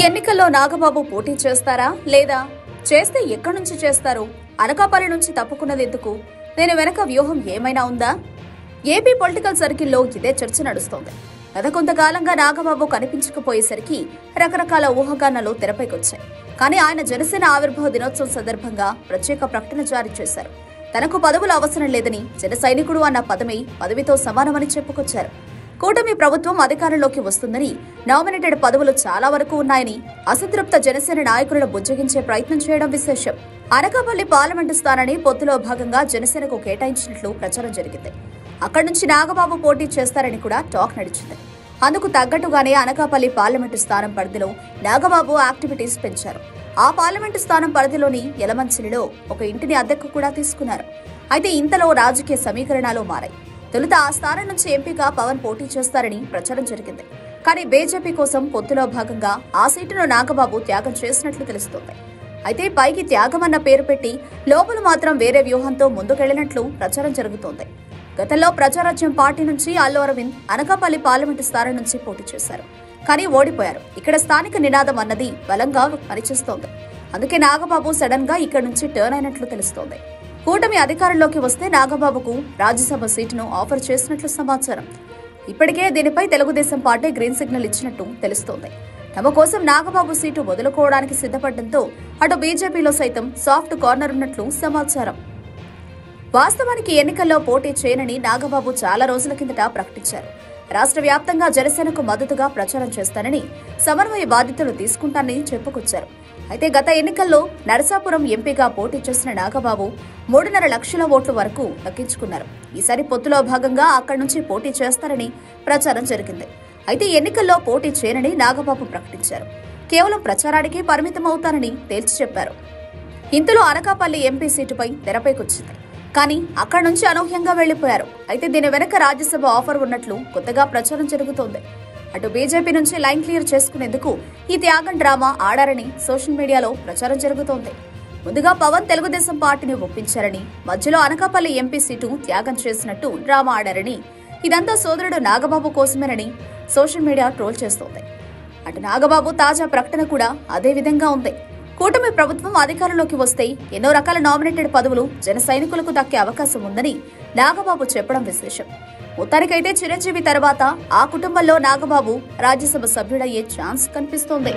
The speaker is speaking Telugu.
ఎన్నికల్లో నాగబాబు పోటీ చేస్తారా లేదా చేస్తే ఎక్కడి నుంచి చేస్తారు? అనకాపల్లి నుంచి తప్పుకున్నది ఎందుకు? దీని వెనక వ్యూహం ఏమైనా ఉందా? ఏపీ పొలిటికల్ సర్కిల్లో ఇదే చర్చ నడుస్తోంది. గత కొంతకాలంగా నాగబాబు కనిపించకపోయేసరికి రకరకాల ఊహాగానాలు తెరపైకొచ్చాయి. కానీ ఆయన జనసేన ఆవిర్భావ దినోత్సవం సందర్భంగా ప్రత్యేక ప్రకటన జారీ చేశారు. తనకు పదవులు అవసరం లేదని, జన సైనికుడు అన్న పదమే పదవితో సమానమని చెప్పుకొచ్చారు. కూటమి ప్రభుత్వం అధికారంలోకి వస్తుందని, నామినేటెడ్ పదవులు చాలా వరకు ఉన్నాయని అసంతృప్త జనసేన నాయకులను బుజ్జగించే ప్రయత్నం చేయడం విశేషం. అనకాపల్లి పార్లమెంటు స్థానాన్ని పొత్తులో భాగంగా జనసేనకు కేటాయించినట్లు ప్రచారం జరిగింది. అక్కడి నుంచి నాగబాబు పోటీ చేస్తారని కూడా టాక్ నడిచింది. అందుకు తగ్గట్టుగానే అనకాపల్లి పార్లమెంటు స్థానం పరిధిలో నాగబాబు యాక్టివిటీస్ పెంచారు. ఆ పార్లమెంటు స్థానం పరిధిలోని యలమంచిలిలో ఒక ఇంటిని అద్దెకు కూడా తీసుకున్నారు. అయితే ఇంతలో రాజకీయ సమీకరణాలు మారాయి. తొలుత ఆ స్థానం నుంచి ఎంపీగా పవన్ పోటీ చేస్తారని ప్రచారం జరిగింది. కానీ బీజేపీ కోసం పొత్తులో భాగంగా ఆ సీటును నాగబాబు త్యాగం చేసినట్లు తెలుస్తోంది. అయితే పైకి త్యాగం అన్న పేరు పెట్టి లోపల మాత్రం వేరే వ్యూహంతో ముందుకెళ్లినట్లు ప్రచారం జరుగుతోంది. గతంలో ప్రజారాజ్యం పార్టీ నుంచి అల్లు అరవింద్ అనకాపల్లి పార్లమెంటు స్థానం నుంచి పోటీ చేశారు. కానీ ఓడిపోయారు. ఇక్కడ స్థానిక నినాదం అన్నది బలంగా పనిచేస్తోంది. అందుకే నాగబాబు సడన్ గా ఇక్కడి నుంచి టర్న్ అయినట్లు తెలుస్తోంది. కూటమి అధికారంలోకి వస్తే నాగబాబుకు రాజ్యసభ సీటును ఆఫర్ చేసినట్లు సమాచారం. ఇప్పటికే దీనిపై తెలుగుదేశం పార్టీ గ్రీన్ సిగ్నల్ ఇచ్చినట్టు తెలుస్తోంది. తమ కోసం నాగబాబు సీటు వదులుకోవడానికి సిద్ధపడడంతో అటు బీజేపీలో సైతం సాఫ్ట్ కార్నర్ ఉన్నట్లు సమాచారం. వాస్తవానికి ఎన్నికల్లో పోటీ చేయనని నాగబాబు చాలా రోజుల కిందట ప్రకటించారు. రాష్ట్ర వ్యాప్తంగా జనసేనకు మద్దతుగా ప్రచారం చేస్తానని, సమన్వయ బాధ్యతలు తీసుకుంటానని చెప్పుకొచ్చారు. అయితే గత ఎన్నికల్లో నరసాపురం ఎంపీగా పోటీ చేసిన నాగబాబు 3.5 లక్షల ఓట్ల వరకు దక్కించుకున్నారు. ఈసారి పొత్తులో భాగంగా అక్కడి నుంచి పోటీ చేస్తారని ప్రచారం జరిగింది. అయితే ఎన్నికల్లో పోటీ చేయనని నాగబాబు ప్రకటించారు. కేవలం ప్రచారానికి పరిమితమవుతానని తేల్చి చెప్పారు. ఇంతలో అనకాపల్లి ఎంపీ సీటుపై తెరపైకొచ్చింది. కానీ అక్కడి నుంచి అనూహ్యంగా వెళ్లిపోయారు. అయితే దీని వెనక రాజ్యసభ ఆఫర్ ఉన్నట్లు కొత్తగా ప్రచారం జరుగుతోంది. అటు బీజేపీ నుంచి లైన్ క్లియర్ చేసుకునేందుకు ఈ త్యాగం డ్రామా ఆడారని సోషల్ మీడియాలో ప్రచారం జరుగుతోంది. ముందుగా పవన్ తెలుగుదేశం పార్టీని ఒప్పించారని, మధ్యలో అనకాపల్లి ఎంపీ సీటు త్యాగం చేసినట్టు డ్రామా ఆడారని, ఇదంతా సోదరుడు నాగబాబు కోసమేనని సోషల్ మీడియా ట్రోల్ చేస్తోంది. అటు నాగబాబు తాజా ప్రకటన కూడా అదే విధంగా ఉంది. కూటమి ప్రభుత్వం అధికారంలోకి వస్తే ఎన్నో రకాల నామినేటెడ్ పదవులు జన సైనికులకు దక్కే అవకాశం ఉందని నాగబాబు చెప్పడం విశేషం. మొత్తానికైతే చిరంజీవి తర్వాత ఆ కుటుంబంలో నాగబాబు రాజ్యసభ సభ్యుడయ్యే ఛాన్స్ కనిపిస్తోంది.